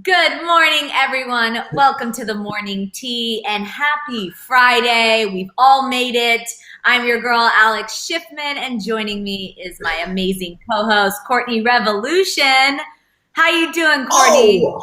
Good morning, everyone. Welcome to the morning tea and happy Friday. We've all made it. I'm your girl, Alex Schiffman, and joining me is my amazing co-host, Courtney Revolution. How you doing, Courtney? Oh,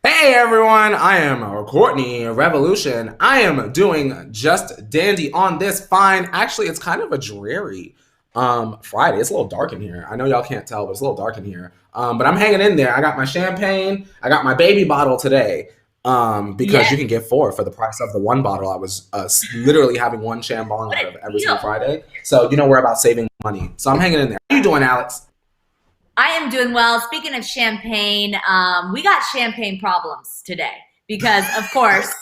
hey everyone, I am Courtney Revolution. I am doing just dandy on this fine. Actually, it's kind of a dreary Friday. It's a little dark in here. I know y'all can't tell, but it's a little dark in here. But I'm hanging in there. I got my champagne. I got my baby bottle today. Because Yes. you can get four for the price of the one bottle. I was literally having one chambon What out a of every deal. single Friday. So we're about saving money. So I'm hanging in there. How you doing, Alex? I am doing well. Speaking of champagne, we got champagne problems today because, of course,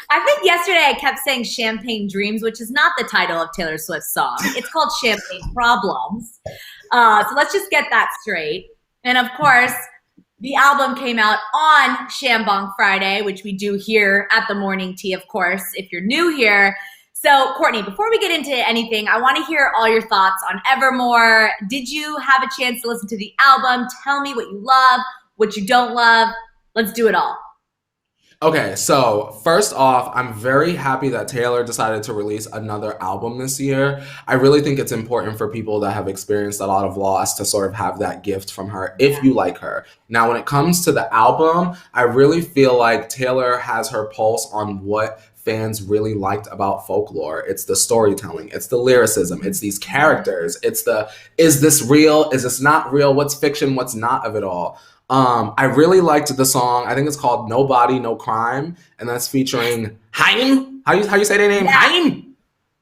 I think yesterday I kept saying Champagne Dreams, which is not the title of Taylor Swift's song. It's called Champagne Problems. So let's just get that straight. And of course, the album came out on Shambong Friday, which we do here at the Morning Tea, of course, if you're new here. So, Courtney, before we get into anything, I want to hear all your thoughts on Evermore. Did you have a chance to listen to the album? Tell me what you love, what you don't love. Let's do it all. Okay, so first off, I'm very happy that Taylor decided to release another album this year. I really think it's important for people that have experienced a lot of loss to sort of have that gift from her if Yeah. you like her. Now, when it comes to the album, I really feel like Taylor has her pulse on what fans really liked about folklore. It's the storytelling, it's the lyricism, it's these characters, it's the is this real, is this not real, what's fiction, what's not of it all. I really liked the song. I think it's called "No Body, No Crime," and that's featuring Haim. How you say their name? Yeah. Haim.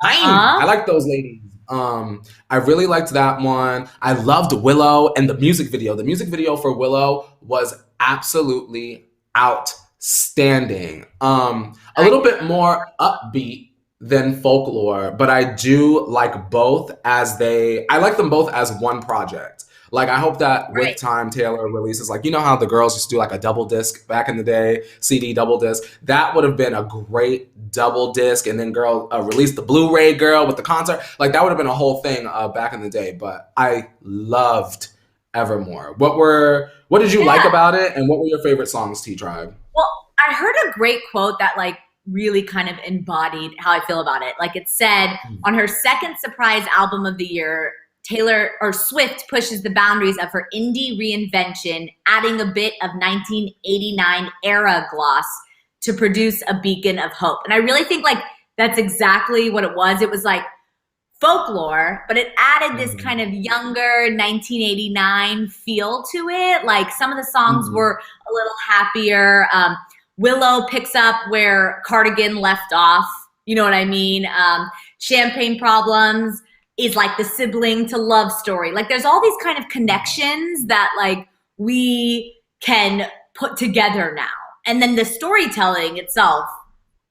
Haim. Uh-huh. I like those ladies. I really liked that one. I loved Willow and the music video. The music video for Willow was absolutely outstanding. A little bit more upbeat than folklore, but I do like both I like them both as one project. Like, I hope that with Right. time Taylor releases, like, you know how the girls used to do like a double disc back in the day, CD double disc. That would have been a great double disc, and then girl release the Blu-ray girl with the concert. Like, that would have been a whole thing back in the day. But I loved Evermore. What did you like Yeah. about it, and what were your favorite songs, T Tribe? Well, I heard a great quote that really kind of embodied how I feel about it. Like it said, on her second surprise album of the year, Taylor or Swift pushes the boundaries of her indie reinvention, adding a bit of 1989 era gloss to produce a beacon of hope. And I really think that's exactly what it was. It was like folklore, but it added this Mhm. kind of younger 1989 feel to it. Like some of the songs Mhm. were a little happier. Willow picks up where Cardigan left off. You know what I mean? Champagne Problems is like the sibling to Love Story. Like there's all these kind of connections that we can put together now. And then the storytelling itself,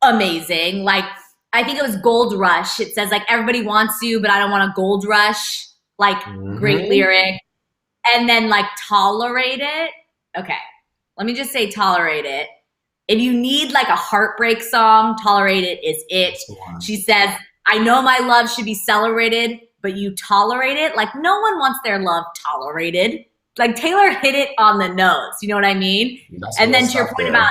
amazing. Like I think it was Gold Rush. It says everybody wants you, but I don't want a gold rush. Like great Mhm. lyric. And then Tolerate It. Okay. Let me just say Tolerate It. If you need a heartbreak song, Tolerate It is it. That's the one. She says, I know my love should be celebrated, but you tolerate it. Like no one wants their love tolerated. Like Taylor hit it on the nose. You know what I mean? That's And real then to your stuff point about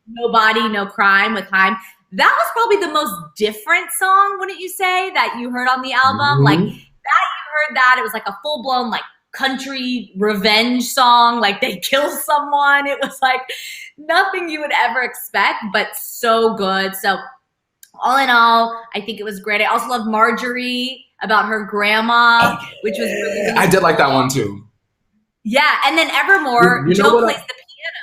there. No Body, No Crime with Haim, that was probably the most different song, wouldn't you say, that you heard on the album? Like Mhm. that you heard that. It was like a full blown country revenge song. Like they kill someone. It was like nothing you would ever expect, but so good. So all in all, I think it was great. I also love Marjorie about her grandma, Oh, which was really, yeah. really I did like that cool. one too. Yeah. And then You, Evermore, you know Joe what? plays the piano.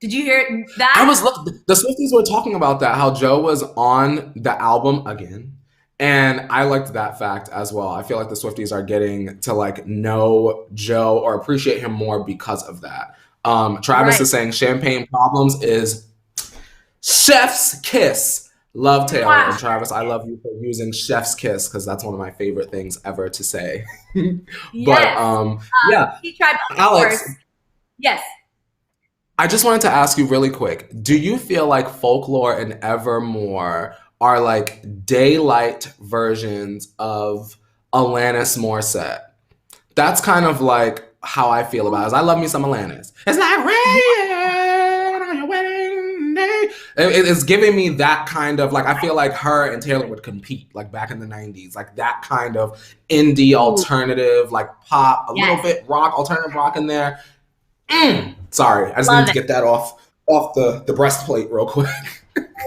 Did you hear I that? was look. The Swifties were talking about that, how Joe was on the album again, and I liked that fact as well. I feel like the Swifties are getting to know Joe or appreciate him more because of that. Travis Right. is saying "Champagne Problems" is Chef's Kiss. Love Taylor Mwah. and Travis. I love you for using Chef's Kiss because that's one of my favorite things ever to say. But Yes. yeah, He tried, of course. Alex, Yes. I just wanted to ask you really quick. Do you feel like Folklore and Evermore are daylight versions of Alanis Morissette? That's kind of how I feel about it. Is I love me some Alanis. It's like rain on your wedding day. It's giving me that kind of like, I feel like her and Taylor would compete like back in the 90s, like that kind of indie alternative, like pop, a little bit rock, alternative rock in there. Sorry, I just need to get that off the breastplate real quick.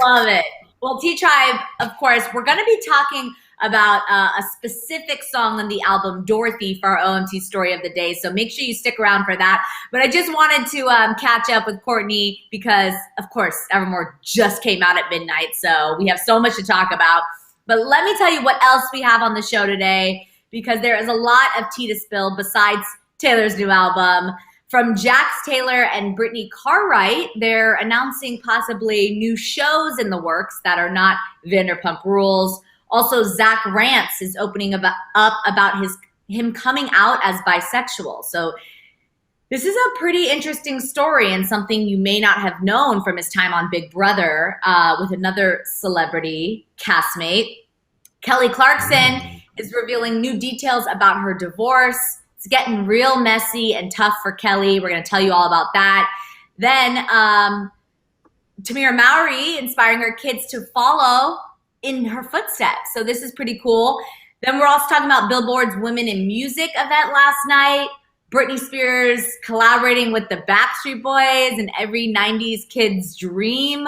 Love it. Well, T-Tribe, of course, we're going to be talking about a specific song on the album Dorothy for our OMT story of the day. So make sure you stick around for that. But I just wanted to catch up with Courtney because, of course, Evermore just came out at midnight. So we have so much to talk about. But let me tell you what else we have on the show today, because there is a lot of tea to spill besides Taylor's new album. From Jax Taylor and Brittany Cartwright, they're announcing possibly new shows in the works that are not Vanderpump Rules. Also, Zach Rance is opening up about him coming out as bisexual. So this is a pretty interesting story and something you may not have known from his time on Big Brother with another celebrity castmate. Kelly Clarkson is revealing new details about her divorce. It's getting real messy and tough for Kelly. We're going to tell you all about that. Then Tamira Mowry inspiring her kids to follow in her footsteps. So this is pretty cool. Then we're also talking about Billboard's Women in Music event last night. Britney Spears collaborating with the Backstreet Boys and every 90s kid's dream.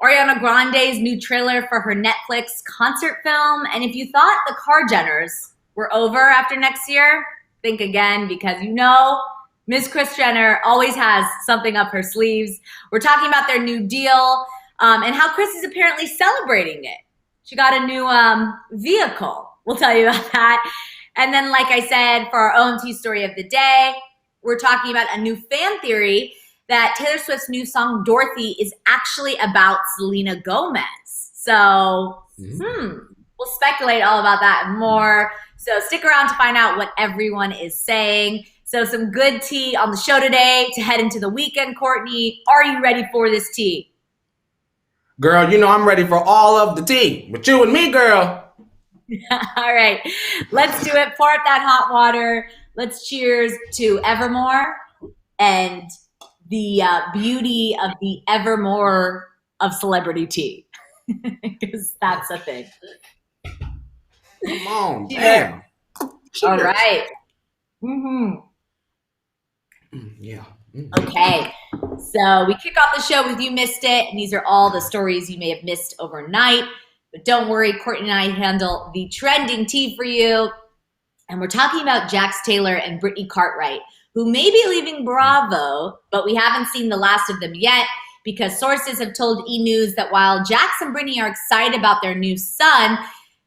Ariana Grande's new trailer for her Netflix concert film. And if you thought the Kar Jenners were over after next year, think again, because you know Miss Kris Jenner always has something up her sleeves. We're talking about their new deal and how Kris is apparently celebrating it. She got a new vehicle. We'll tell you about that. And then, like I said, for our OMT story of the day, we're talking about a new fan theory that Taylor Swift's new song, Dorothy, is actually about Selena Gomez. So, we'll speculate all about that and more. So stick around to find out what everyone is saying. So some good tea on the show today to head into the weekend. Courtney, are you ready for this tea? Girl, you know I'm ready for all of the tea. With you and me, girl. All right, let's do it. Pour up that hot water. Let's cheers to Evermore and the beauty of the Evermore of celebrity tea. Because that's a thing. Come on, damn. Cheers. All right. Yeah. Okay. So we kick off the show with You Missed It. And these are all the stories you may have missed overnight. But don't worry, Courtney and I handle the trending tea for you. And we're talking about Jax Taylor and Brittany Cartwright, who may be leaving Bravo, but we haven't seen the last of them yet because sources have told E! News that while Jax and Brittany are excited about their new son,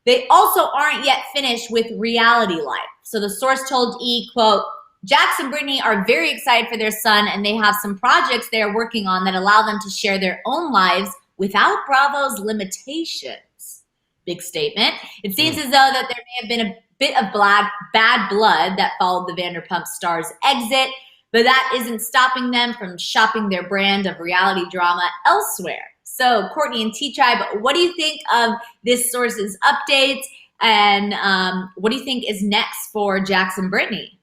they also aren't yet finished with reality life. So the source told E! quote, Jax and Brittany are very excited for their son and they have some projects they are working on that allow them to share their own lives without Bravo's limitations. Big statement. It seems as though that there may have been a bit of bad blood that followed the Vanderpump stars' exit, but that isn't stopping them from shopping their brand of reality drama elsewhere. So, Courtney and T-Tribe, what do you think of this source's updates? And what do you think is next for Jax and Brittany?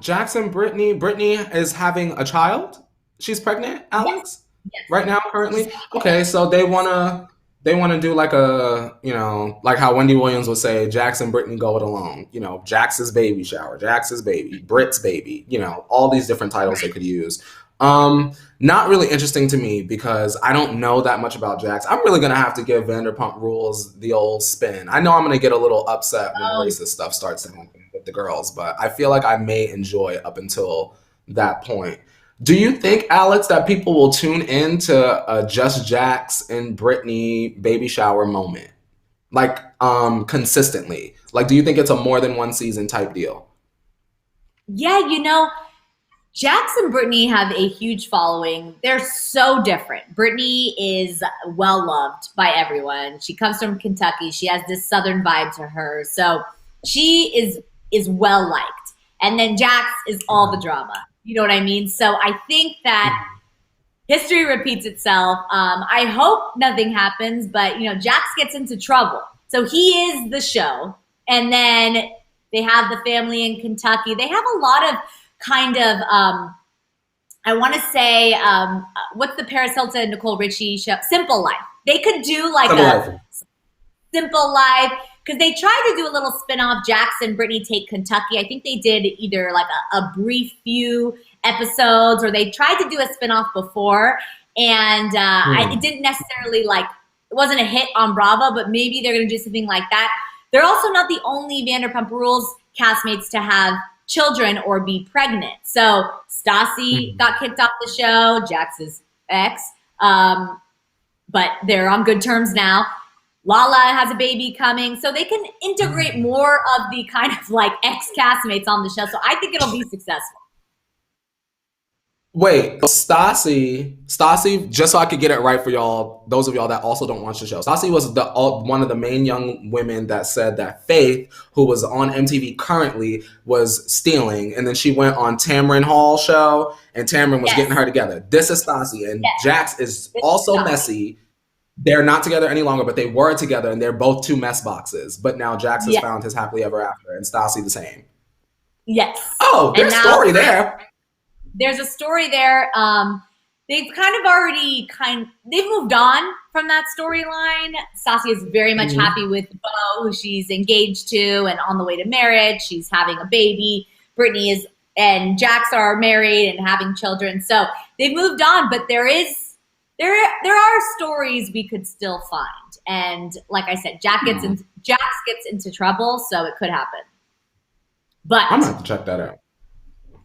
Jax and Brittany is having a child. She's pregnant, Alex? Yes. Right now, currently? Okay, so they wanna do like a, like how Wendy Williams would say, Jax and Brittany go it alone. Jax's baby shower, Jax's baby, Britt's baby, all these different titles they could use. Not really interesting to me because I don't know that much about Jax. I'm really gonna have to give Vanderpump Rules the old spin. I know I'm gonna get a little upset when racist stuff starts to happen with the girls, but I feel like I may enjoy it up until that point. Do you think, Alex, that people will tune in to a Just Jax and Brittany baby shower moment? Like, consistently? Like, do you think it's a more than one season type deal? Yeah, Jax and Brittany have a huge following. They're so different. Brittany is well-loved by everyone. She comes from Kentucky. She has this Southern vibe to her. So she is well-liked. And then Jax is all the drama. You know what I mean? So I think that history repeats itself. I hope nothing happens, but Jax gets into trouble. So he is the show. And then They have the family in Kentucky. They have a lot of kind of, I want to say, what's the Paris Hilton, Nicole Richie show? Simple Life. They could do like Simple Life, because they tried to do a little spinoff, Jackson, Brittany Take Kentucky. I think they did either like a brief few episodes, or they tried to do a spinoff before, and it didn't necessarily like, it wasn't a hit on Bravo, but maybe they're going to do something like that. They're also not the only Vanderpump Rules castmates to have children or be pregnant. So Stassi got kicked off the show, Jax's ex, but they're on good terms now. Lala has a baby coming, so they can integrate more of the kind of like ex-castmates on the show. So I think it'll be successful. Wait, Stassi, just so I could get it right for y'all, those of y'all that also don't watch the show. Stassi was one of the main young women that said that Faith, who was on MTV currently, was stealing. And then she went on Tamron Hall show, and Tamron was getting her together. This is Stassi, and Jax is also messy. They're not together any longer, but they were together, and they're both two mess boxes. But now Jax has found his happily ever after, and Stassi the same. Yes. Oh, there's a story there. There's a story there. They've kind of already they've moved on from that storyline. Stassi is very much happy with Beau, who she's engaged to and on the way to marriage. She's having a baby. Brittany and Jax are married and having children. So they've moved on, but there are stories we could still find. And like I said, Jax gets into trouble, so it could happen. But I'm gonna have to check that out.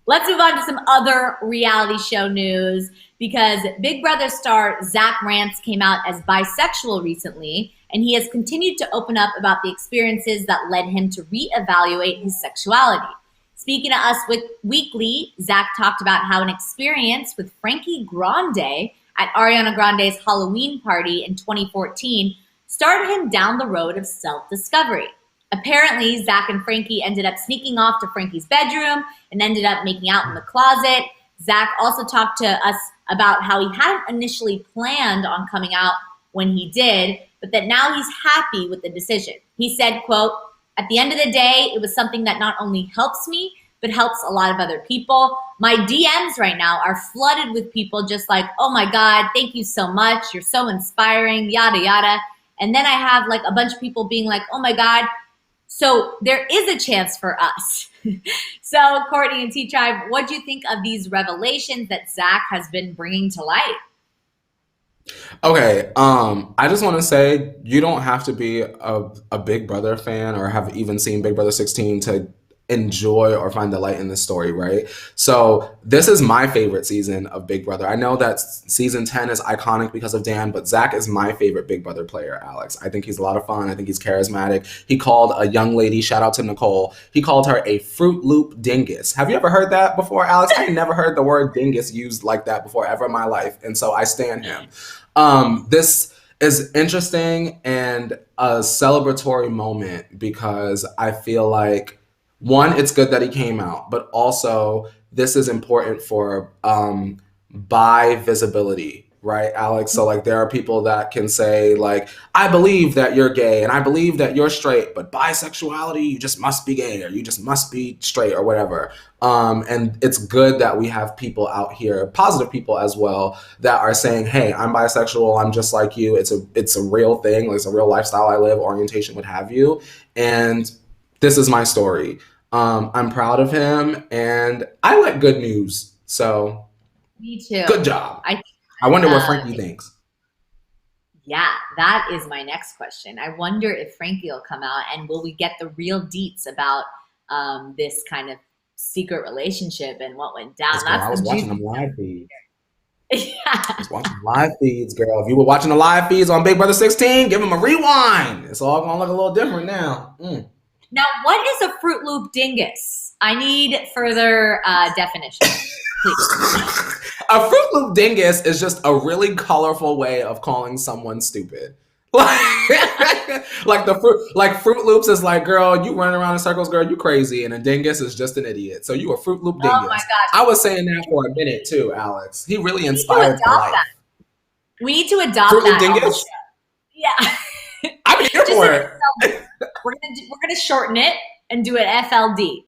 Let's move on to some other reality show news, because Big Brother star Zach Rance came out as bisexual recently, and he has continued to open up about the experiences that led him to reevaluate his sexuality. Speaking to Us Weekly, Zach talked about how an experience with Frankie Grande at Ariana Grande's Halloween party in 2014 started him down the road of self-discovery. Apparently, Zach and Frankie ended up sneaking off to Frankie's bedroom and ended up making out in the closet. Zach also talked to us about how he hadn't initially planned on coming out when he did, but that now he's happy with the decision. He said, quote, "At the end of the day, it was something that not only helps me, but helps a lot of other people. My DMs right now are flooded with people just like, oh my God, thank you so much. You're so inspiring, yada, yada. And then I have like a bunch of people being like, oh my God, so there is a chance for us." So Courtney and T-Tribe, what do you think of these revelations that Zach has been bringing to light? Okay, I just want to say you don't have to be a Big Brother fan or have even seen Big Brother 16 to enjoy or find the light in this story, right? So this is my favorite season of Big Brother. I know that season 10 is iconic because of Dan, but Zach is my favorite Big Brother player, Alex. I think he's a lot of fun. I think he's charismatic. He called a young lady, shout out to Nicole, he called her a Fruit Loop dingus. Have you ever heard that before, Alex? I never heard the word dingus used like that before ever in my life, and so I stan him. This is interesting and a celebratory moment because I feel like, one, it's good that he came out, but also this is important for bi visibility, right, Alex? So like there are people that can say like, I believe that you're gay and I believe that you're straight, but bisexuality, you just must be gay or you just must be straight or whatever. And it's good that we have people out here, positive people as well, that are saying, hey, I'm bisexual, I'm just like you. It's a real thing, like it's a real lifestyle I live, orientation, what have you. And this is my story. I'm proud of him, and I like good news. So, me too. Good job. I wonder what Frankie thinks. Yeah, that is my next question. I wonder if Frankie will come out, and will we get the real deets about this kind of secret relationship and what went down? I was watching them live feeds. Yeah. I was watching live feeds, girl. If you were watching the live feeds on Big Brother 16, give them a rewind. It's all gonna look a little different now. Now, what is a Fruit Loop dingus? I need further definition, please. A Fruit Loop dingus is just a really colorful way of calling someone stupid. Like Fruit Loops is like, girl, you running around in circles, girl, you crazy, and a dingus is just an idiot. So you a Fruit Loop dingus. Oh my gosh. I was saying that for a minute too, Alex. He really inspired my life. That. We need to adopt Fruit that. Loop dingus? Yeah. I'm here for it. We're gonna shorten it. and do it FLD.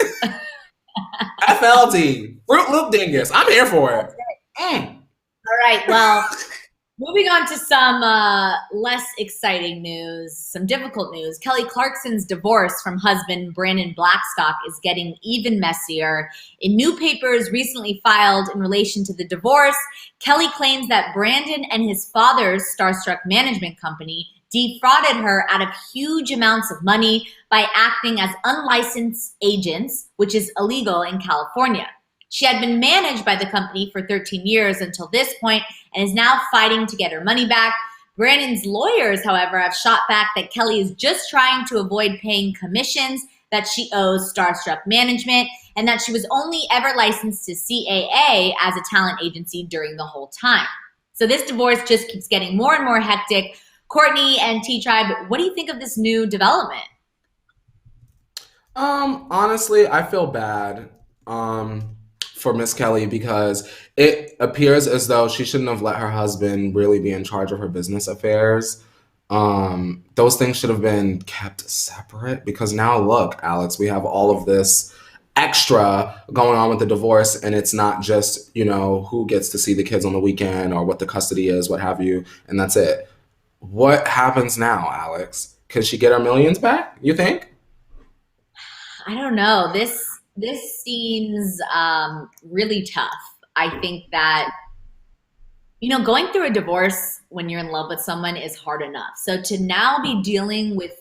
FLD, Fruit Loop Dingus. I'm here for it. All right, well, moving on to some less exciting news, some difficult news. Kelly Clarkson's divorce from husband Brandon Blackstock is getting even messier. In new papers recently filed in relation to the divorce, Kelly claims that Brandon and his father's Starstruck management company defrauded her out of huge amounts of money by acting as unlicensed agents, which is illegal in California. She had been managed by the company for 13 years until this point and is now fighting to get her money back. Brandon's lawyers, however, have shot back that Kelly is just trying to avoid paying commissions that she owes Starstruck Management and that she was only ever licensed to CAA as a talent agency during the whole time. So this divorce just keeps getting more and more hectic. Courtney and T-Tribe, what do you think of this new development? Honestly, I feel bad for Miss Kelly because it appears as though she shouldn't have let her husband really be in charge of her business affairs. Those things should have been kept separate because now look, Alex, we have all of this extra going on with the divorce, and it's not just, who gets to see the kids on the weekend or what the custody is, what have you, and that's it. What happens now, Alex? Can she get her millions back, you think? I don't know. This seems really tough. I think that, going through a divorce when you're in love with someone is hard enough. So to now be dealing with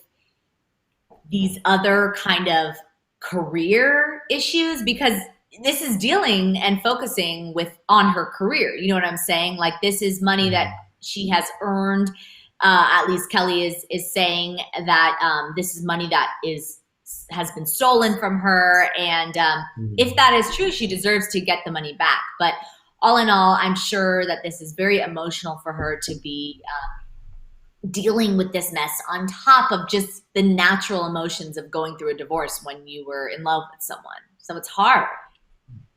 these other kind of career issues, because this is dealing and focusing on her career. You know what I'm saying? Like, this is money that she has earned. At least Kelly is saying that this is money that has been stolen from her. And if that is true, she deserves to get the money back. But all in all, I'm sure that this is very emotional for her to be dealing with this mess on top of just the natural emotions of going through a divorce when you were in love with someone. So it's hard.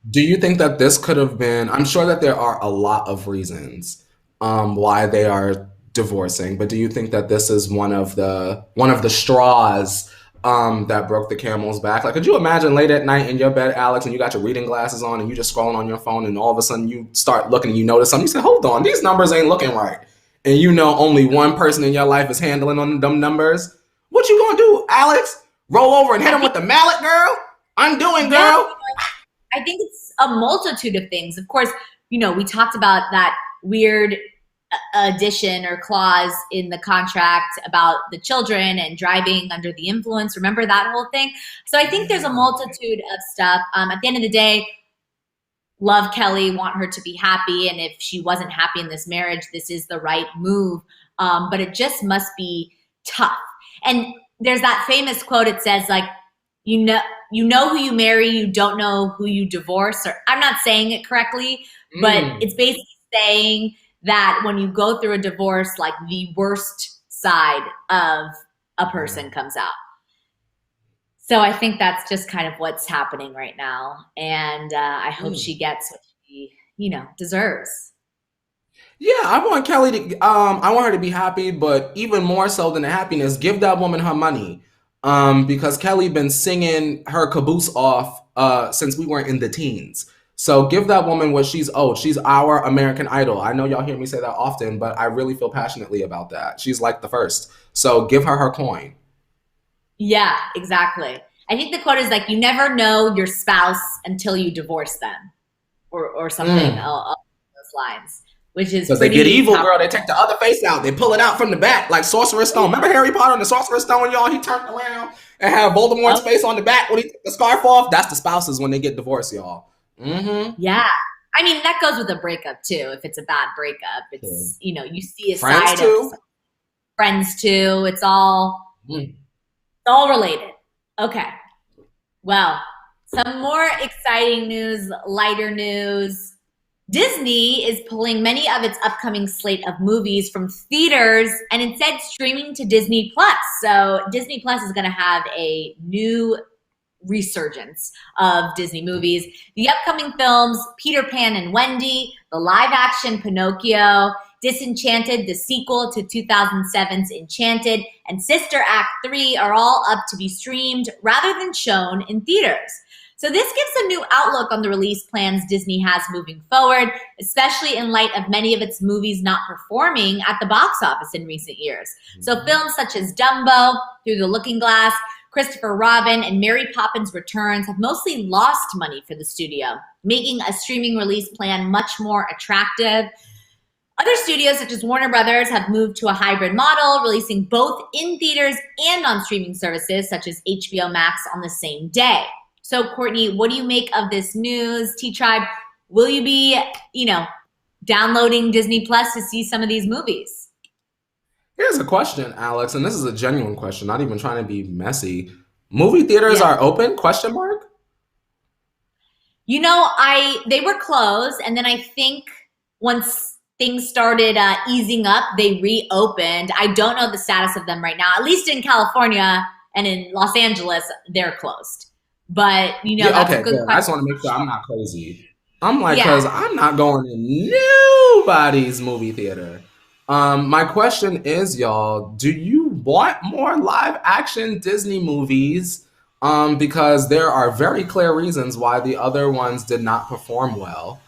Do you think that this could have been, I'm sure that there are a lot of reasons why they are divorcing, but do you think that this is one of the straws that broke the camel's back? Like, could you imagine late at night in your bed, Alex, and you got your reading glasses on and you just scrolling on your phone and all of a sudden you start looking and you notice something, you say, hold on, these numbers ain't looking right. And only one person in your life is handling on them numbers. What you gonna do, Alex? Roll over and hit him with the mallet, girl? Undoing, girl? Yeah, I think it's a multitude of things. Of course, we talked about that weird addition or clause in the contract about the children and driving under the influence. Remember that whole thing? So I think there's a multitude of stuff. At the end of the day, love Kelly, want her to be happy. And if she wasn't happy in this marriage, this is the right move. But it just must be tough. And there's that famous quote. It says, like, you know who you marry, you don't know who you divorce. Or I'm not saying it correctly, but it's basically saying that when you go through a divorce, like, the worst side of a person comes out. So I think that's just kind of what's happening right now. And I hope she gets what she, deserves. Yeah, I want I want her to be happy, but even more so than the happiness, give that woman her money. Because Kelly been singing her caboose off since we weren't in the teens. So give that woman what she's owed. She's our American Idol. I know y'all hear me say that often, but I really feel passionately about that. She's like the first. So give her her coin. Yeah, exactly. I think the quote is like, you never know your spouse until you divorce them, or something along those lines, which is because they get evil, girl. They take the other face out. They pull it out from the back like Sorcerer's Stone. Remember Harry Potter and the Sorcerer's Stone, y'all? He turned around and had Voldemort's face on the back when he took the scarf off. That's the spouses when they get divorced, y'all. Yeah. I mean, that goes with a breakup too. If it's a bad breakup, it's, you see a Friends side too. of friends too. It's all related. Okay. Well, some more exciting news, lighter news. Disney is pulling many of its upcoming slate of movies from theaters and instead streaming to Disney Plus. So Disney Plus is going to have a new resurgence of Disney movies. The upcoming films, Peter Pan and Wendy, the live action Pinocchio, Disenchanted, the sequel to 2007's Enchanted, and Sister Act 3 are all up to be streamed rather than shown in theaters. So this gives a new outlook on the release plans Disney has moving forward, especially in light of many of its movies not performing at the box office in recent years. So films such as Dumbo, Through the Looking Glass, Christopher Robin, and Mary Poppins Returns have mostly lost money for the studio, making a streaming release plan much more attractive. Other studios such as Warner Brothers have moved to a hybrid model, releasing both in theaters and on streaming services such as HBO Max on the same day. So, Courtney, what do you make of this news? T-Tribe, will you be, downloading Disney Plus to see some of these movies? Here's a question, Alex, and this is a genuine question, not even trying to be messy. Movie theaters are open? Question mark? They were closed, and then I think once things started easing up, they reopened. I don't know the status of them right now. At least in California and in Los Angeles, they're closed. But, that's a good question. I just want to make sure I'm not crazy. I'm like, because I'm not going to nobody's movie theater. My question is, y'all, do you want more live action Disney movies? Because there are very clear reasons why the other ones did not perform well.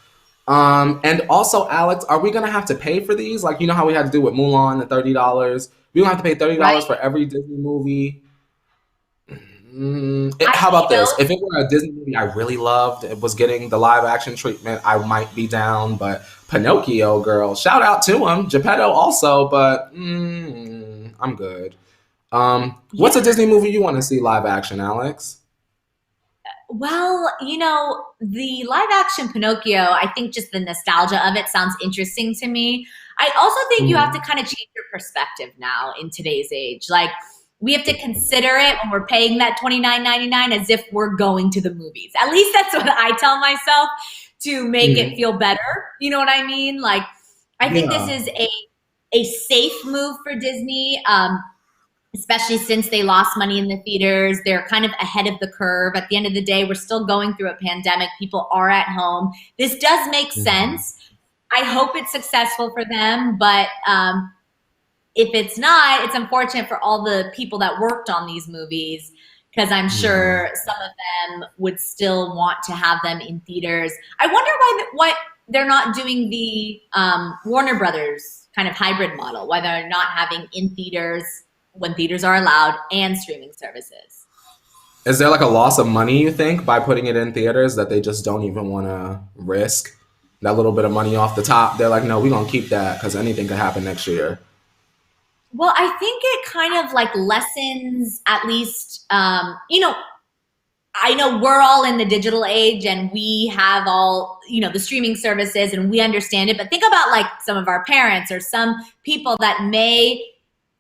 And also, Alex, are we going to have to pay for these? Like, you know how we had to do with Mulan, the $30? We don't have to pay $30 for every Disney movie. How about this? If it were a Disney movie I really loved, it was getting the live action treatment, I might be down. But Pinocchio, girl, shout out to him. Geppetto also, but I'm good. What's a Disney movie you want to see live action, Alex? Well, the live action Pinocchio, I think just the nostalgia of it sounds interesting to me. I also think you have to kind of change your perspective now in today's age. Like, we have to consider it when we're paying that $29.99 as if we're going to the movies. At least that's what I tell myself to make it feel better. You know what I mean? Like, I think this is a safe move for Disney, especially since they lost money in the theaters. They're kind of ahead of the curve. At the end of the day, we're still going through a pandemic. People are at home. This does make sense. I hope it's successful for them, but if it's not, it's unfortunate for all the people that worked on these movies, because I'm sure some of them would still want to have them in theaters. I wonder why they're not doing the Warner Brothers kind of hybrid model, why they're not having in theaters when theaters are allowed and streaming services. Is there like a loss of money, you think, by putting it in theaters that they just don't even want to risk that little bit of money off the top? They're like, no, we're going to keep that because anything could happen next year. Well, I think it kind of like lessens at least, I know we're all in the digital age and we have all, the streaming services and we understand it. But think about like some of our parents or some people that may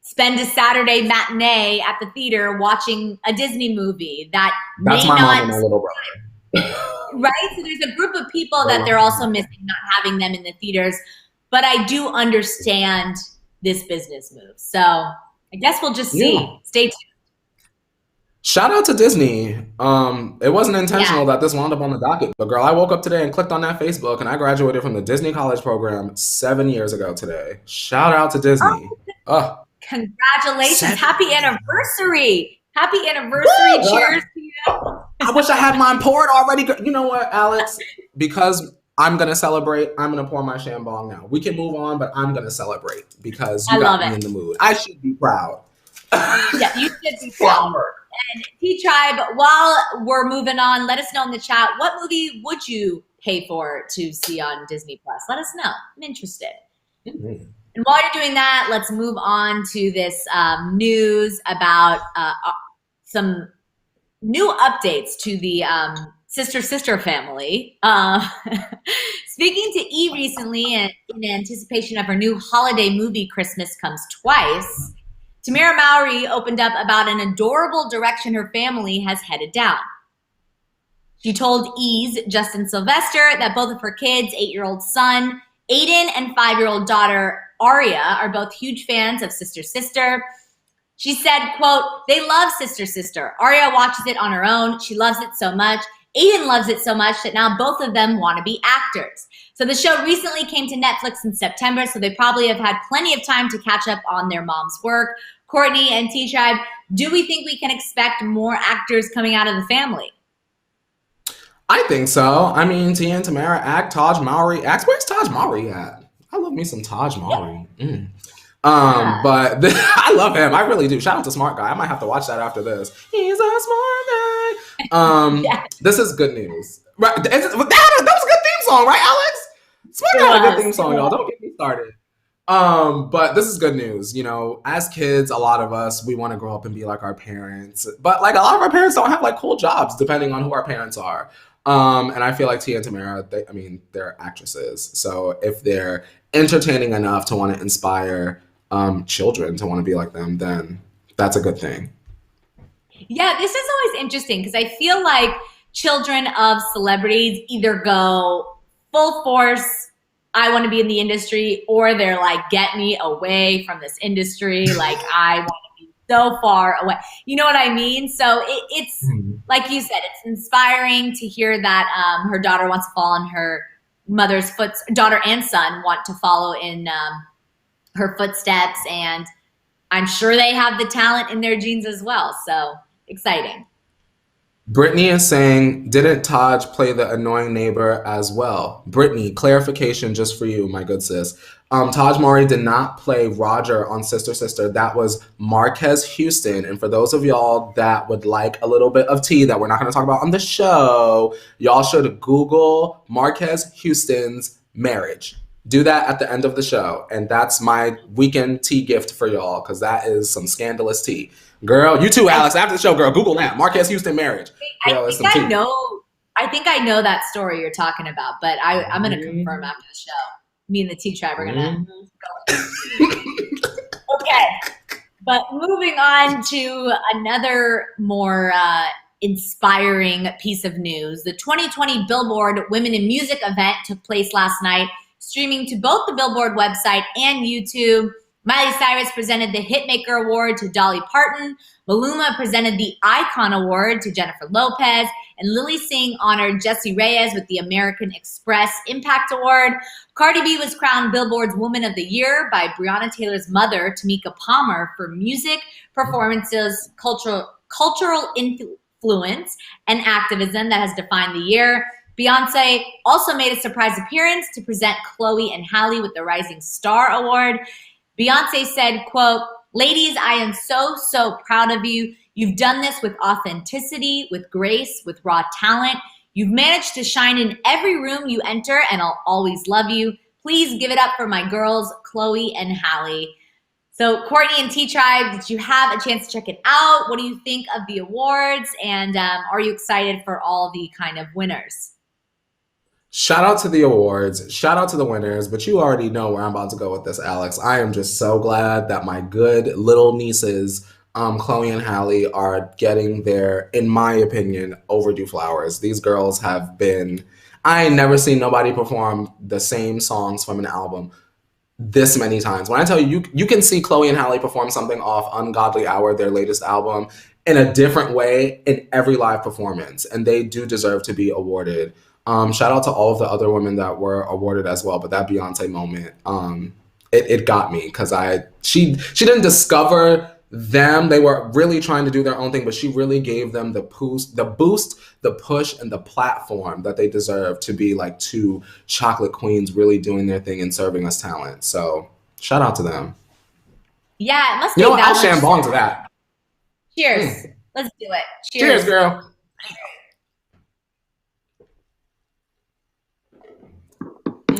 spend a Saturday matinee at the theater watching a Disney movie that That's may my not, mom and my little brother. Right? So there's a group of people that they're also missing, not having them in the theaters. But I do understand this business move. So I guess we'll just see. Yeah. Stay tuned. Shout out to Disney. It wasn't intentional that this wound up on the docket. But girl, I woke up today and clicked on that Facebook and I graduated from the Disney College program 7 years ago today. Shout out to Disney. Congratulations. Happy anniversary. Happy anniversary. Woo! Cheers to you. I wish I had mine poured already. You know what, Alex? Because I'm going to celebrate, I'm going to pour my shambong now. We can move on, but I'm going to celebrate because you got me in the mood. I should be proud. Yeah, you should be proud. And T-Tribe, while we're moving on, let us know in the chat, what movie would you pay for to see on Disney Plus? Let us know. I'm interested. Mm-hmm. And while you're doing that, let's move on to this news about some new updates to the sister family. Speaking to E! recently in anticipation of her new holiday movie, Christmas Comes Twice, Tamara Mowry opened up about an adorable direction her family has headed down. She told E's Justin Sylvester that both of her kids, 8-year-old son Aiden and 5-year-old daughter Aria, are both huge fans of Sister Sister. She said, quote, "They love Sister Sister. Aria watches it on her own. She loves it so much. Aiden loves it so much that now both of them want to be actors. So the show recently came to Netflix in September, so they probably have had plenty of time to catch up on their mom's work. Courtney and T-Tribe, do we think we can expect more actors coming out of the family? I think so. I mean, Tia and Tamara act, Taj Mowry acts. Where's Taj Mowry at? I love me some Taj Mowry. Mm. Yeah. But I love him. I really do. Shout out to Smart Guy. I might have to watch that after this. He's a smart guy. Yeah. This is good news. Right? That was a good theme song, right, Alex? Smart Guy had a good theme song, y'all. Don't get me started. But this is good news. You know, as kids, a lot of us, we want to grow up and be like our parents. But like a lot of our parents don't have like cool jobs depending on who our parents are. And I feel like Tia and Tamara, they're actresses. So if they're entertaining enough to want to inspire children to want to be like them, then that's a good thing. Yeah, this is always interesting because I feel like children of celebrities either go full force, I want to be in the industry, or they're like, get me away from this industry. Like, I want to be so far away. You know what I mean? So it's like you said, it's inspiring to hear that her daughter wants to follow in her mother's footsteps. Daughter and son want to follow in her footsteps, and I'm sure they have the talent in their genes as well. So exciting. Brittany is saying, didn't Taj play the annoying neighbor as well? Brittany, clarification just for you, my good sis. Taj Mowry did not play Roger on Sister Sister. That was Marquez Houston. And for those of y'all that would like a little bit of tea that we're not going to talk about on the show, y'all should Google Marquez Houston's marriage. Do that at the end of the show. And that's my weekend tea gift for y'all, because that is some scandalous tea. Girl, you too, Alex. After the show, girl, Google that. Marquez Houston marriage. Girl, I think I know that story you're talking about, but I'm going to confirm after the show. Me and the T-Tribe are going to go. Okay. But moving on to another more inspiring piece of news. The 2020 Billboard Women in Music event took place last night, streaming to both the Billboard website and YouTube. Miley Cyrus presented the Hitmaker Award to Dolly Parton. Maluma presented the Icon Award to Jennifer Lopez. And Lily Singh honored Jessie Reyes with the American Express Impact Award. Cardi B was crowned Billboard's Woman of the Year by Breonna Taylor's mother, Tamika Palmer, for music, performances, cultural influence, and activism that has defined the year. Beyonce also made a surprise appearance to present Chloe and Halle with the Rising Star Award. Beyonce said, quote, "Ladies, I am so, so proud of you. You've done this with authenticity, with grace, with raw talent. You've managed to shine in every room you enter, and I'll always love you. Please give it up for my girls, Chloe and Halle." So Courtney and T-Tribe, did you have a chance to check it out? What do you think of the awards? And are you excited for all the kind of winners? Shout out to the awards. Shout out to the winners. But you already know where I'm about to go with this, Alex. I am just so glad that my good little nieces, Chloe and Halle, are getting their, in my opinion, overdue flowers. These girls have been... I ain't never seen nobody perform the same songs from an album this many times. When I tell you, you can see Chloe and Halle perform something off Ungodly Hour, their latest album, in a different way in every live performance. And they do deserve to be awarded. Shout out to all of the other women that were awarded as well. But that Beyonce moment, it got me because she didn't discover them. They were really trying to do their own thing, but she really gave them the boost, the push, and the platform that they deserve to be like two chocolate queens really doing their thing and serving us talent. So shout out to them. Yeah, it must be. You know what? I'll shambong to that. Cheers. Let's do it. Cheers, girl.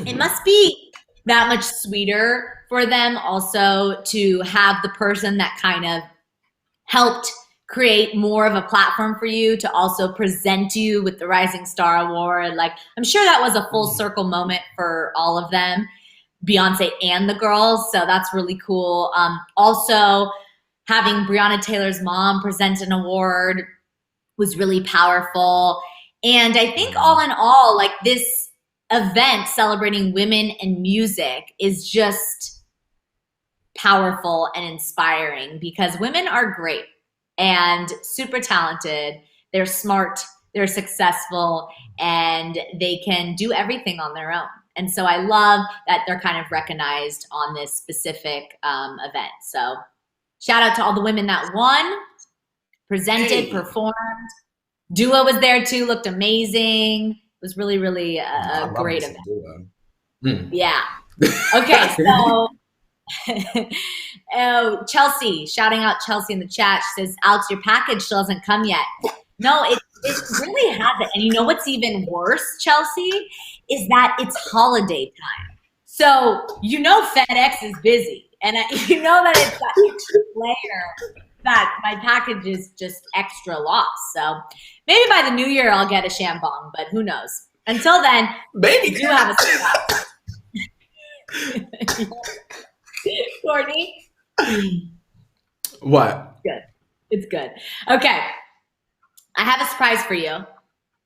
It must be that much sweeter for them also to have the person that kind of helped create more of a platform for you to also present you with the Rising Star Award. Like, I'm sure that was a full circle moment for all of them, Beyonce and the girls. So that's really cool. Also, having Breonna Taylor's mom present an award was really powerful. And I think all in all, like, this event celebrating women and music is just powerful and inspiring because women are great and super talented. They're smart. they're successful, and they can do everything on their own. And so I love that they're kind of recognized on this specific event. So shout out to all the women that won, presented, performed. Dua was there too, looked amazing. It was really, really a great event. Yeah. Okay, so oh, Chelsea, shouting out Chelsea in the chat. She says, Alex, your package still hasn't come yet. No, it really hasn't. And you know what's even worse, Chelsea, is that it's holiday time. So you know FedEx is busy. And you know that it's that extra layer that my package is just extra lost. So maybe by the new year I'll get a shambong, but who knows? Until then, maybe do have a surprise. Courtney? What? Good. It's good. Okay. I have a surprise for you.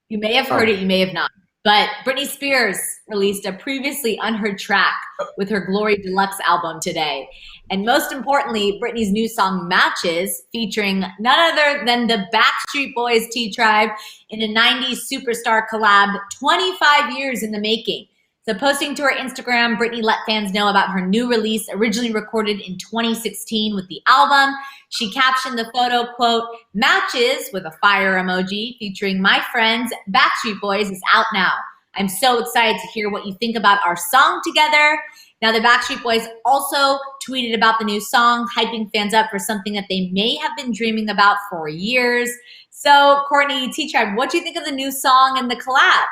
You may have heard it, you may have not. But Britney Spears released a previously unheard track with her Glory Deluxe album today. And most importantly, Britney's new song Matches, featuring none other than the Backstreet Boys T-Tribe in a 90s superstar collab 25 years in the making. So posting to her Instagram, Britney let fans know about her new release, originally recorded in 2016 with the album. She captioned the photo, quote, Matches with a fire emoji featuring my friends, Backstreet Boys is out now. I'm so excited to hear what you think about our song together. Now, the Backstreet Boys also tweeted about the new song, hyping fans up for something that they may have been dreaming about for years. So, Courtney, T-Tribe, what do you think of the new song and the collab?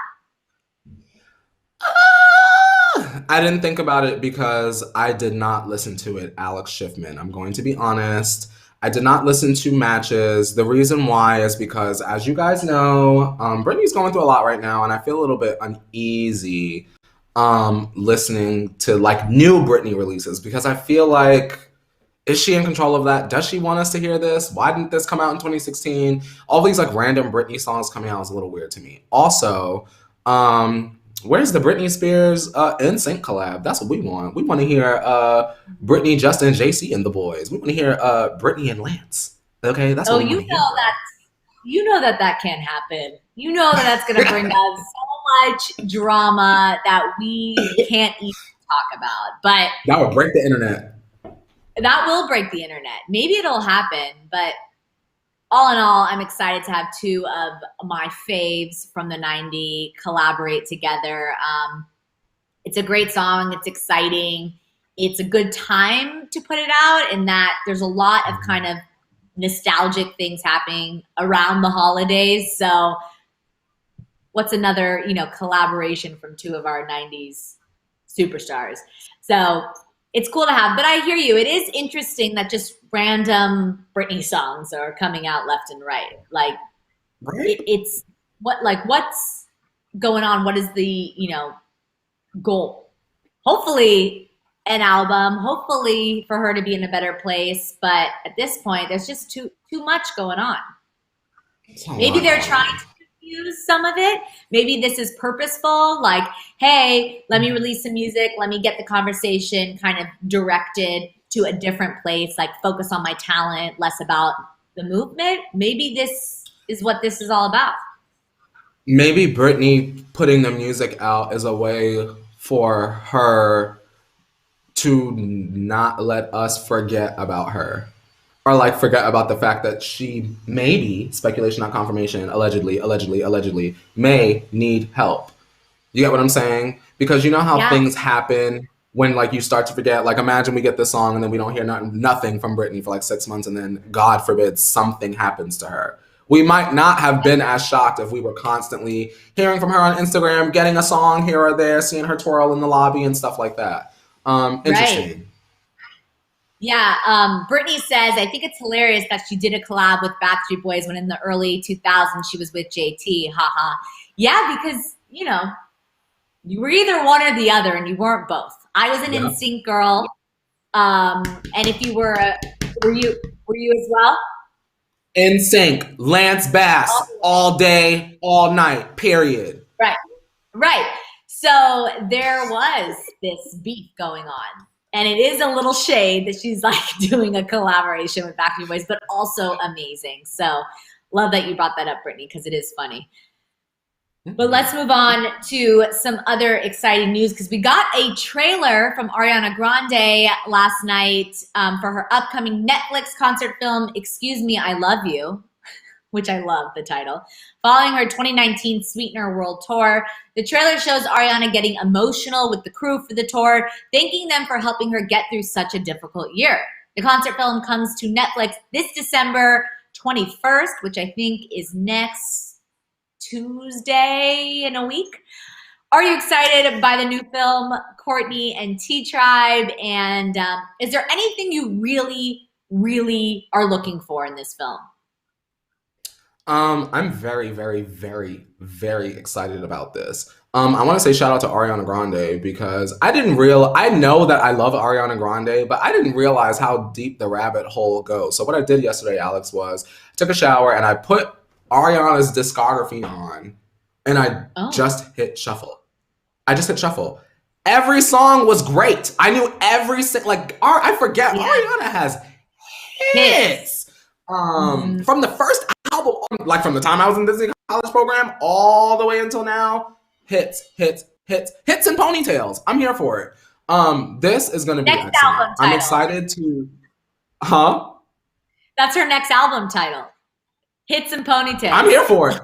I didn't think about it because I did not listen to it, Alex Schiffman. I'm going to be honest. I did not listen to Matches. The reason why is because, as you guys know, Britney's going through a lot right now, and I feel a little bit uneasy listening to like new Britney releases because I feel like, is she in control of that? Does she want us to hear this? Why didn't this come out in 2016? All these like random Britney songs coming out is a little weird to me. Also, where's the Britney Spears NSYNC collab? That's what we want. We want to hear Britney, Justin, JC, and the boys. We want to hear Britney and Lance. Okay, that's what we want to hear. You know that can't happen. You know that's going to bring us so much drama that we can't even talk about. But that would break the internet. That will break the internet. Maybe it'll happen, but all in all, I'm excited to have two of my faves from the 90s collaborate together. It's a great song. It's exciting. It's a good time to put it out in that there's a lot of kind of nostalgic things happening around the holidays. So what's another, collaboration from two of our 90s superstars? So it's cool to have, but I hear you. It is interesting that just random Britney songs are coming out left and right. Like, right? It's what's going on? What is the, goal? Hopefully an album, hopefully for her to be in a better place. But at this point, there's just too much going on. Maybe they're trying to use some of it. Maybe this is purposeful, like, hey, let me release some music, let me get the conversation kind of directed to a different place, like focus on my talent, less about the movement. Maybe this is what this is all about. Maybe Britney putting the music out is a way for her to not let us forget about her. Or like forget about the fact that she maybe, speculation not confirmation, allegedly, may need help. You get what I'm saying? Because you know how things happen when like you start to forget. Like imagine we get this song and then we don't hear nothing from Britney for like 6 months, and then God forbid something happens to her. We might not have been as shocked if we were constantly hearing from her on Instagram, getting a song here or there, seeing her twirl in the lobby and stuff like that. Interesting. Right. Yeah, Britney says, I think it's hilarious that she did a collab with Backstreet Boys when in the early 2000s she was with JT. Haha. Yeah, because, you were either one or the other and you weren't both. I was an NSYNC girl. And if you were you as well? NSYNC, Lance Bass, all day, all night, period. Right. So there was this beef going on. And it is a little shade that she's like doing a collaboration with Backstreet Boys, but also amazing. So love that you brought that up, Britney, because it is funny. But let's move on to some other exciting news because we got a trailer from Ariana Grande last night for her upcoming Netflix concert film, Excuse Me, I Love You, which I love the title. Following her 2019 Sweetener World Tour, the trailer shows Ariana getting emotional with the crew for the tour, thanking them for helping her get through such a difficult year. The concert film comes to Netflix this December 21st, which I think is next Tuesday in a week. Are you excited by the new film, Courtney and T-Tribe? And is there anything you really, really are looking for in this film? I'm very, very, very, very excited about this. I want to say shout out to Ariana Grande because I know that I love Ariana Grande, but I didn't realize how deep the rabbit hole goes. So what I did yesterday, Alex, was I took a shower and I put Ariana's discography on and I just hit shuffle. I just hit shuffle. Every song was great. I knew every I forget. Yeah. Ariana has hits. From the first album, like from the time I was in the Disney college program all the way until now, hits and ponytails. I'm here for it. This is going to be next excellent. Album title. I'm excited to. That's her next album title. Hits and ponytails. I'm here for it.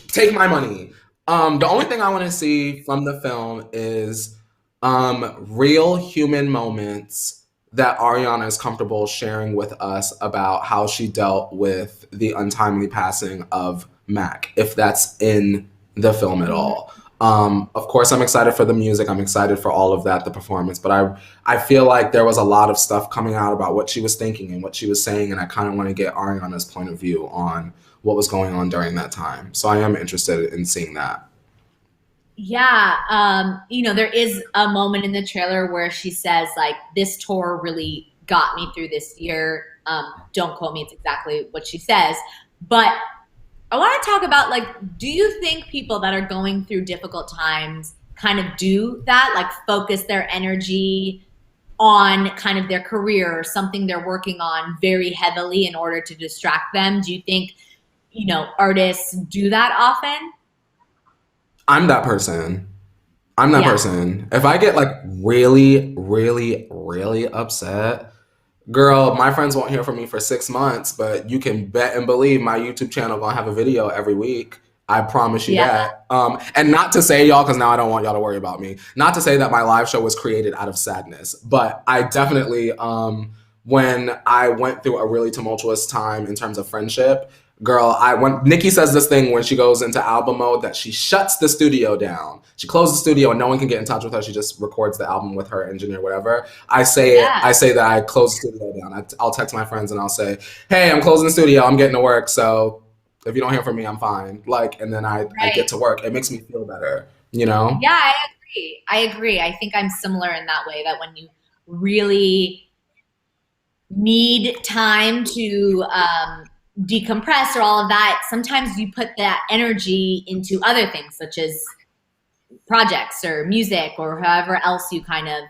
Take my money. The only thing I want to see from the film is real human moments that Ariana is comfortable sharing with us about how she dealt with the untimely passing of Mac, if that's in the film at all. Of course, I'm excited for the music. I'm excited for all of that, the performance. But I feel like there was a lot of stuff coming out about what she was thinking and what she was saying, and I kind of want to get Ariana's point of view on what was going on during that time. So I am interested in seeing that. Yeah, there is a moment in the trailer where she says, like, this tour really got me through this year. Don't quote me, it's exactly what she says. But I want to talk about, like, do you think people that are going through difficult times kind of do that, like focus their energy on kind of their career or something they're working on very heavily in order to distract them? Do you think, artists do that often? I'm that person. If I get like really, really, really upset, girl, my friends won't hear from me for 6 months, but you can bet and believe my YouTube channel gonna have a video every week. I promise you that. And not to say, y'all, because now I don't want y'all to worry about me, not to say that my live show was created out of sadness, but I definitely, when I went through a really tumultuous time in terms of friendship, girl, when Nikki says this thing when she goes into album mode that she shuts the studio down. She closes the studio and no one can get in touch with her. She just records the album with her engineer, whatever. I say that I close the studio down. I'll text my friends and I'll say, hey, I'm closing the studio. I'm getting to work. So if you don't hear from me, I'm fine. And then I get to work. It makes me feel better, Yeah, I agree. I think I'm similar in that way, that when you really need time to decompress or all of that, sometimes you put that energy into other things such as projects or music or however else you kind of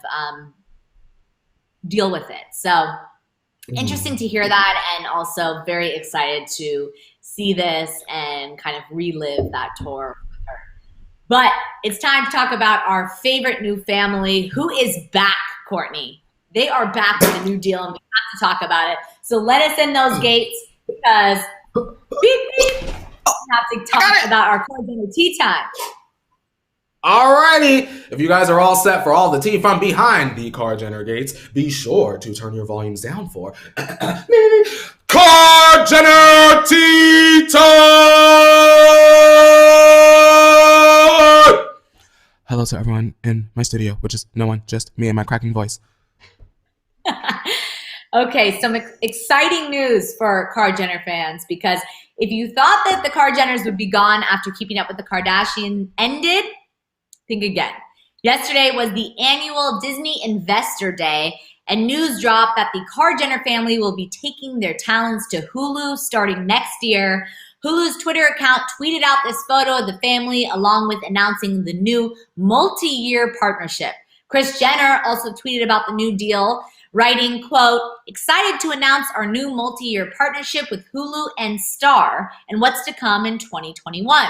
deal with it. So interesting to hear that, and also very excited to see this and kind of relive that tour with her. But it's time to talk about our favorite new family, who is back, Courtney. They are back with a new deal and we have to talk about it. So let us in those gates, because we have to talk about our Courtney Tea Time. Alrighty, if you guys are all set for all the tea from behind the car Jenner gates, be sure to turn your volumes down for Car Jenner Tea Time! Hello to everyone in my studio, which is no one, just me and my cracking voice. Okay, some exciting news for Kar Jenner fans, because if you thought that the Kar Jenners would be gone after Keeping Up with the Kardashians ended, think again. Yesterday was the annual Disney Investor Day, and news dropped that the Kar Jenner family will be taking their talents to Hulu starting next year. Hulu's Twitter account tweeted out this photo of the family along with announcing the new multi-year partnership. Kris Jenner also tweeted about the new deal, writing, quote, excited to announce our new multi-year partnership with Hulu and Star and what's to come in 2021.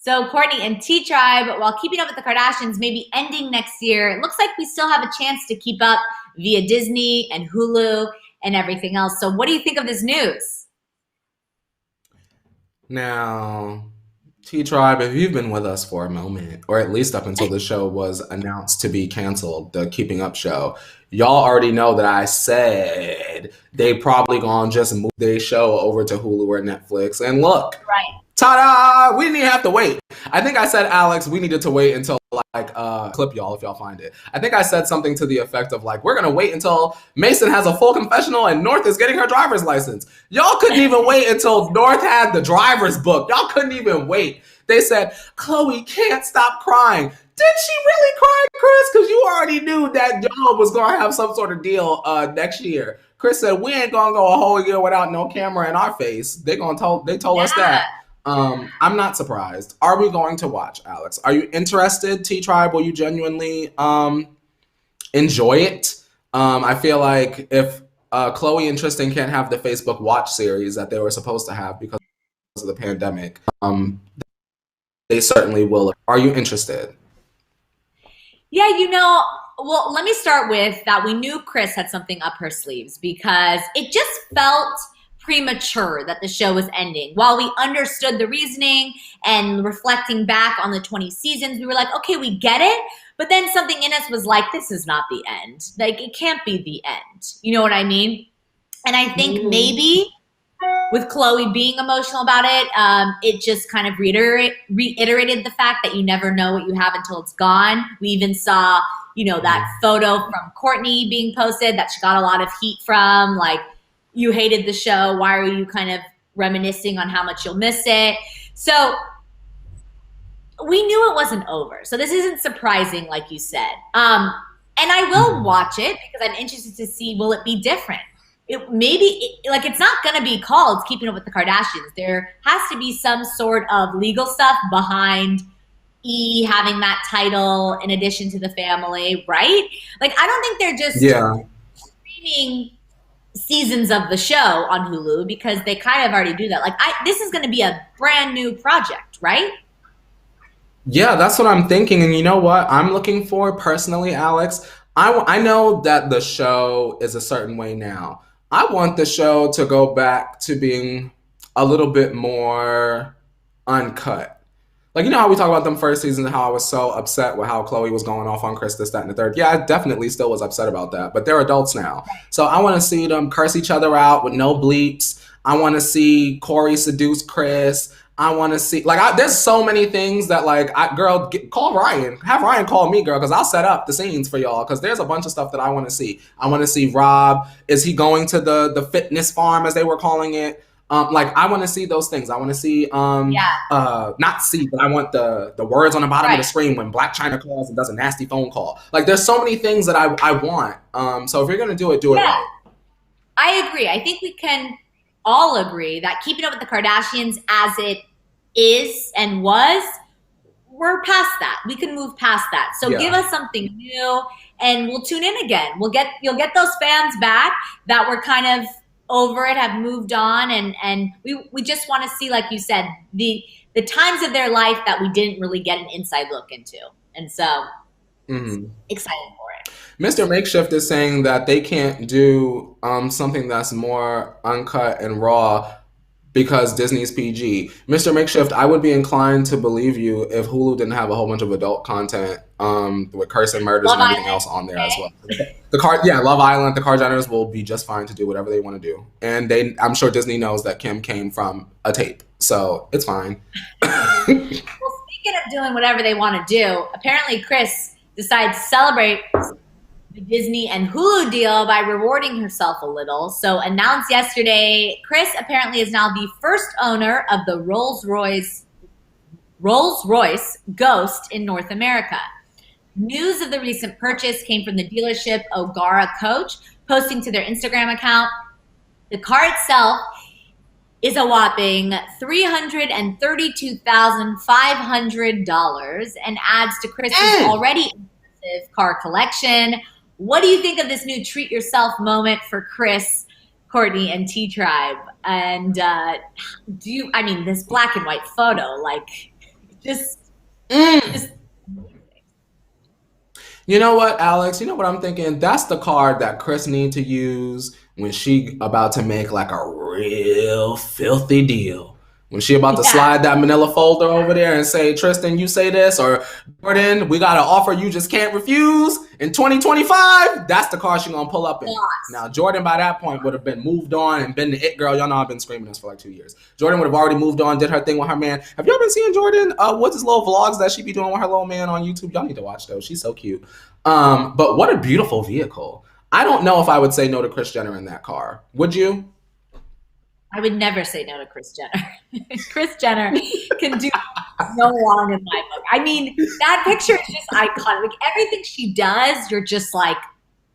So Courtney and T-Tribe, while keeping up with the Kardashians, maybe ending next year, it looks like we still have a chance to keep up via Disney and Hulu and everything else. So what do you think of this news? Now, T-Tribe, if you've been with us for a moment, or at least up until the show was announced to be canceled, the Keeping Up show, y'all already know that I said they probably gonna just move their show over to Hulu or Netflix. And look, Right. ta-da! We didn't even have to wait. I think I said, Alex, we needed to wait until clip y'all if y'all find it. I think I said something to the effect of like, we're gonna wait until Mason has a full confessional and North is getting her driver's license. Y'all couldn't even wait until North had the driver's book. Y'all couldn't even wait. They said, Chloe can't stop crying. Did she really cry, Chris? Because you already knew that y'all was gonna have some sort of deal next year. Chris said, we ain't gonna go a whole year without no camera in our face. They told us that. I'm not surprised. Are we going to watch, Alex? Are you interested, T-Tribe? Will you genuinely enjoy it? I feel like if Chloe and Tristan can't have the Facebook Watch series that they were supposed to have because of the pandemic, they certainly will. Are you interested? Yeah, well, let me start with that we knew Chris had something up her sleeves because it just felt premature that the show was ending. While we understood the reasoning and reflecting back on the 20 seasons, we were like, okay, we get it. But then something in us was like, this is not the end. Like, it can't be the end. You know what I mean? And I think maybe with Chloe being emotional about it, it just kind of reiterated the fact that you never know what you have until it's gone. We even saw, that photo from Courtney being posted that she got a lot of heat from, like, you hated the show. Why are you kind of reminiscing on how much you'll miss it? So we knew it wasn't over. So this isn't surprising, like you said. And I will watch it because I'm interested to see, will it be different? It's not going to be called Keeping Up with the Kardashians. There has to be some sort of legal stuff behind E having that title in addition to the family, right? Like, I don't think they're just streaming seasons of the show on Hulu because they kind of already do that. Like, this is going to be a brand new project, right? Yeah, that's what I'm thinking. And you know what I'm looking for personally, Alex? I know that the show is a certain way now. I want the show to go back to being a little bit more uncut. Like, how we talk about them first seasons and how I was so upset with how Chloe was going off on Chris, this, that, and the third. Yeah, I definitely still was upset about that. But they're adults now. So I want to see them curse each other out with no bleeps. I want to see Corey seduce Chris. I want to see, there's so many things that, call Ryan. Have Ryan call me, girl, because I'll set up the scenes for y'all, because there's a bunch of stuff that I want to see. I want to see Rob. Is he going to the fitness farm, as they were calling it? I want to see those things. I want to see, not see, but I want the words on the bottom of the screen when Black China calls and does a nasty phone call. Like, there's so many things that I want. So if you're going to do it, do it right. I agree. I think we can all agree that Keeping Up with the Kardashians as it is and was, we're past that. We can move past that. So give us something new and we'll tune in again. You'll get those fans back that were kind of over it, have moved on, and we just want to see, like you said, the times of their life that we didn't really get an inside look into. And so excited for it. Mr. Makeshift is saying that they can't do something that's more uncut and raw because Disney's PG. Mr. Makeshift, I would be inclined to believe you if Hulu didn't have a whole bunch of adult content with curse and murders and everything else on there as well. Love Island, the Kardashians will be just fine to do whatever they want to do. And I'm sure Disney knows that Kim came from a tape, so it's fine. Well, speaking of doing whatever they want to do, apparently Chris decides to celebrate the Disney and Hulu deal by rewarding herself a little. So announced yesterday, Chris apparently is now the first owner of the Rolls-Royce Ghost in North America. News of the recent purchase came from the dealership O'Gara Coach, posting to their Instagram account. The car itself is a whopping $332,500 and adds to Chris's already impressive car collection. What do you think of this new treat yourself moment for Chris, Courtney, and T-Tribe? And this black and white photo, Just, Mm. just You know what, Alex? You know what I'm thinking? That's the card that Chris need to use when she about to make like a real filthy deal. When she about to yeah. slide that manila folder over there and say, Tristan, you say this, or Jordan, we got an offer you just can't refuse in 2025. That's the card she gonna pull up in. Boss. Now, Jordan by that point would have been moved on and been the it girl. Y'all know I've been screaming this for like 2 years. Jordan would have already moved on, did her thing with her man. Have y'all been seeing Jordan? What's his little vlogs that she be doing with her little man on YouTube? Y'all need to watch those. She's so cute. But what a beautiful vehicle. I don't know if I would say no to Kris Jenner in that car. Would you? I would never say no to Kris Jenner. Kris Jenner can do no wrong in my book. I mean, that picture is just iconic. Like everything she does, you're just like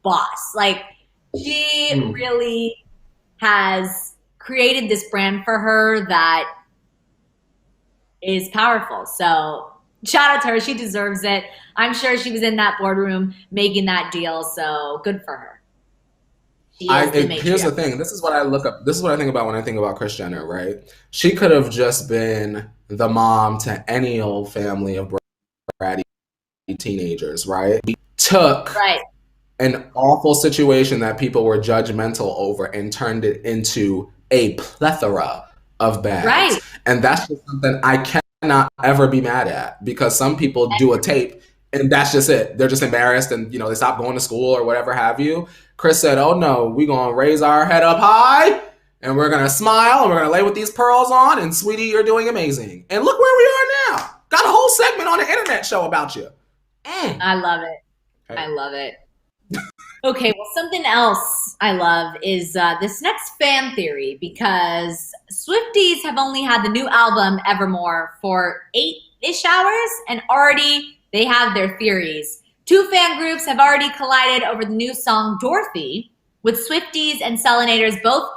boss. Like she really has created this brand for her that is powerful. So shout out to her. She deserves it. I'm sure she was in that boardroom making that deal. So good for her. Here's the thing. This is what I look up. This is what I think about when I think about Kris Jenner, right? She could have just been the mom to any old family of bratty teenagers, right? Took an awful situation that people were judgmental over and turned it into a plethora of bags. Right. And that's just something I cannot ever be mad at, because some people do a tape and that's just it. They're just embarrassed and, they stop going to school or whatever have you. Kris said, oh no, we're going to raise our head up high and we're going to smile and we're going to lay with these pearls on, and sweetie, you're doing amazing. And look where we are now. Got a whole segment on the internet show about you. I love it. Hey. I love it. Okay, well, something else I love is this next fan theory, because Swifties have only had the new album Evermore for 8-ish hours and already they have their theories. 2 fan groups have already collided over the new song Dorothy, with Swifties and Selenators both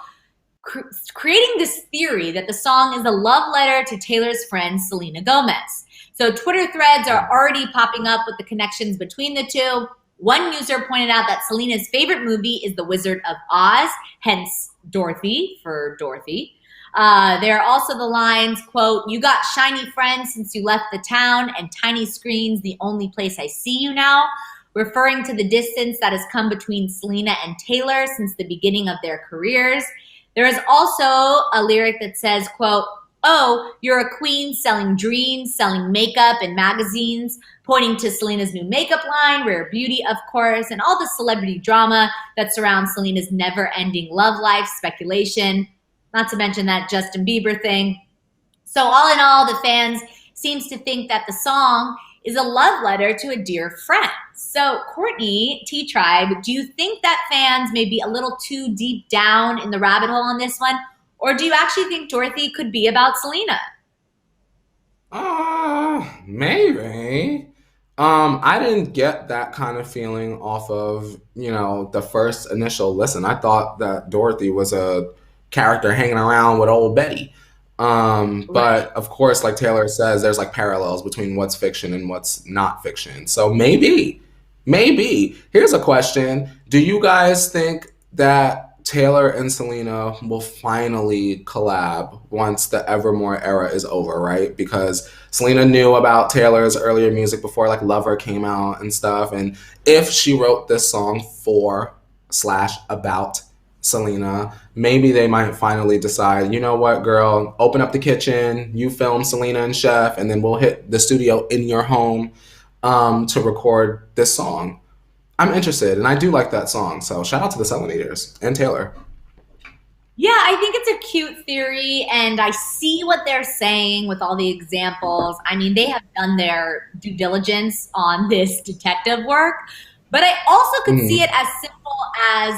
creating this theory that the song is a love letter to Taylor's friend Selena Gomez. So Twitter threads are already popping up with the connections between the two. One user pointed out that Selena's favorite movie is The Wizard of Oz, hence Dorothy for Dorothy. There are also the lines, quote, "You got shiny friends since you left the town, and tiny screens the only place I see you now," referring to the distance that has come between Selena and Taylor since the beginning of their careers. There is also a lyric that says, quote, "Oh, you're a queen selling dreams, selling makeup and magazines," pointing to Selena's new makeup line, Rare Beauty, of course, and all the celebrity drama that surrounds Selena's never-ending love life speculation, not to mention that Justin Bieber thing. So all in all, the fans seems to think that the song is a love letter to a dear friend. So Courtney, T-Tribe, do you think that fans may be a little too deep down in the rabbit hole on this one? Or do you actually think Dorothy could be about Selena? Maybe. I didn't get that kind of feeling off of, the first initial listen. I thought that Dorothy was a character hanging around with old Betty. But of course, like Taylor says, there's like parallels between what's fiction and what's not fiction. So maybe. Here's a question. Do you guys think that Taylor and Selena will finally collab once the Evermore era is over, right? Because Selena knew about Taylor's earlier music before like Lover came out and stuff. And if she wrote this song for/about Selena, maybe they might finally decide, you know what, girl, open up the kitchen, you film Selena and Chef, and then we'll hit the studio in your home to record this song. I'm interested, and I do like that song. So shout out to the Selenators and Taylor. Yeah, I think it's a cute theory, and I see what they're saying with all the examples. I mean, they have done their due diligence on this detective work, but I also could see it as simple as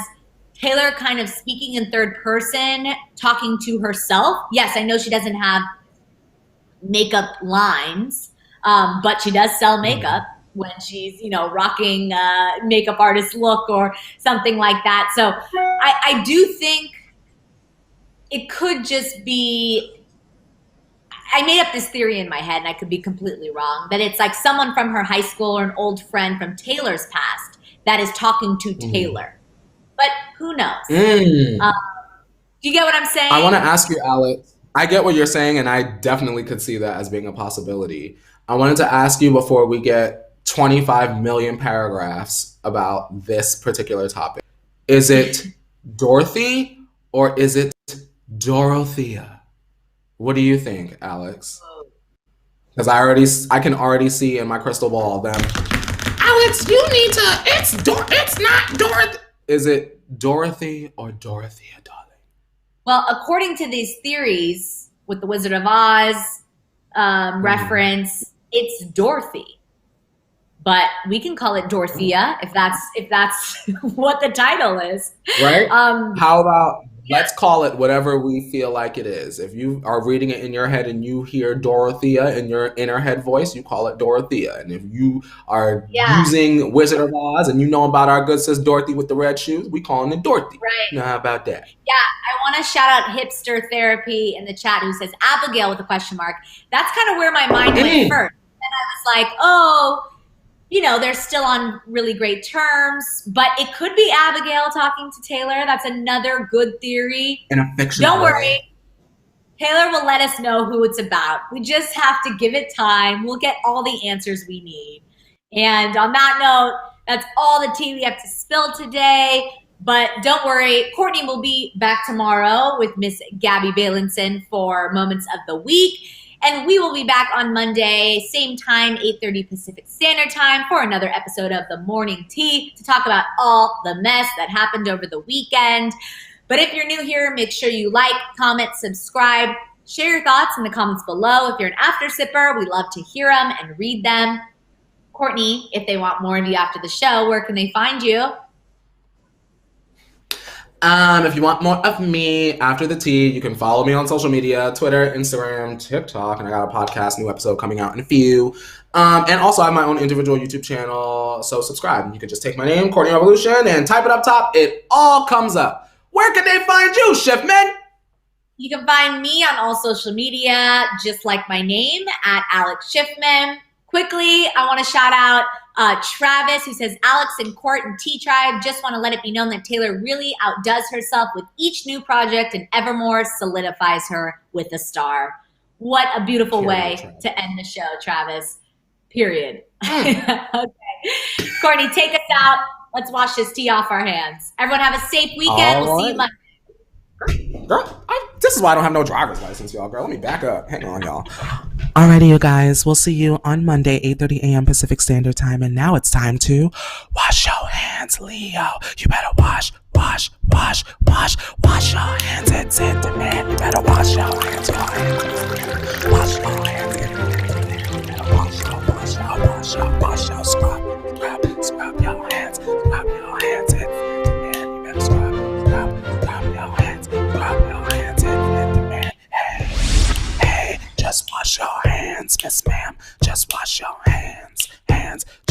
Taylor kind of speaking in third person, talking to herself. Yes, I know she doesn't have makeup lines, but she does sell makeup when she's, rocking makeup artist look or something like that. So I do think it could just be, I made up this theory in my head and I could be completely wrong, that it's like someone from her high school or an old friend from Taylor's past that is talking to Taylor. But who knows? Do you get what I'm saying? I want to ask you, Alex. I get what you're saying, and I definitely could see that as being a possibility. I wanted to ask you before we get 25 million paragraphs about this particular topic. Is it Dorothy or is it Dorothea? What do you think, Alex? Because I can already see in my crystal ball them. Alex, you need to. It's not Dorothy. Is it Dorothy or Dorothea, darling? Well, according to these theories with the Wizard of Oz reference, it's Dorothy. But we can call it Dorothea if that's what the title is. Right? How about let's call it whatever we feel like it is. If you are reading it in your head and you hear Dorothea in your inner head voice, you call it Dorothea. And if you are using Wizard of Oz and you know about our good sis Dorothy with the red shoes, we calling it Dorothy. Right. Now, how about that? Yeah, I want to shout out Hipster Therapy in the chat who says Abigail with a question mark. That's kind of where my mind went first. And I was like, oh, they're still on really great terms, but it could be Abigail talking to Taylor. That's another good theory. In a fictional Don't worry. Taylor will let us know who it's about. We just have to give it time. We'll get all the answers we need. And on that note, that's all the tea we have to spill today. But don't worry, Courtney will be back tomorrow with Miss Gabby Valenson for Moments of the Week. And we will be back on Monday, same time, 8:30 Pacific Standard Time for another episode of The Morning Tea to talk about all the mess that happened over the weekend. But if you're new here, make sure you like, comment, subscribe, share your thoughts in the comments below. If you're an after sipper, we love to hear them and read them. Courtney, if they want more of you after the show, where can they find you? If you want more of me after the tea, you can follow me on social media, Twitter, Instagram, TikTok, and I got a podcast, new episode coming out in a few. And also I have my own individual YouTube channel, so subscribe. You can just take my name, Courtney Revolution, and type it up top. It all comes up. Where can they find you, Shiftman? You can find me on all social media, just like my name, at Alex Schiffman. Quickly, I want to shout out Travis, who says, Alex and Court and T-Tribe, just want to let it be known that Taylor really outdoes herself with each new project, and Evermore solidifies her with a star. What a beautiful way to end the show, Travis. Period. Okay. Courtney, take us out. Let's wash this tea off our hands. Everyone have a safe weekend. We'll see you Monday. Girl, this is why I don't have no driver's license, y'all. Girl, let me back up. Hang on, y'all. Alrighty, you guys. We'll see you on Monday, 8:30 a.m. Pacific Standard Time. And now it's time to wash your hands, Leo. You better wash your hands. It's in demand. You better wash your hands. Wash your hands. You better wash your scrub your hands. Scrub your hands. It's in demand. You better scrub your hands. Scrub your hands. It's in demand. Hey, just wash your hands, Miss Ma'am. Just wash your hands.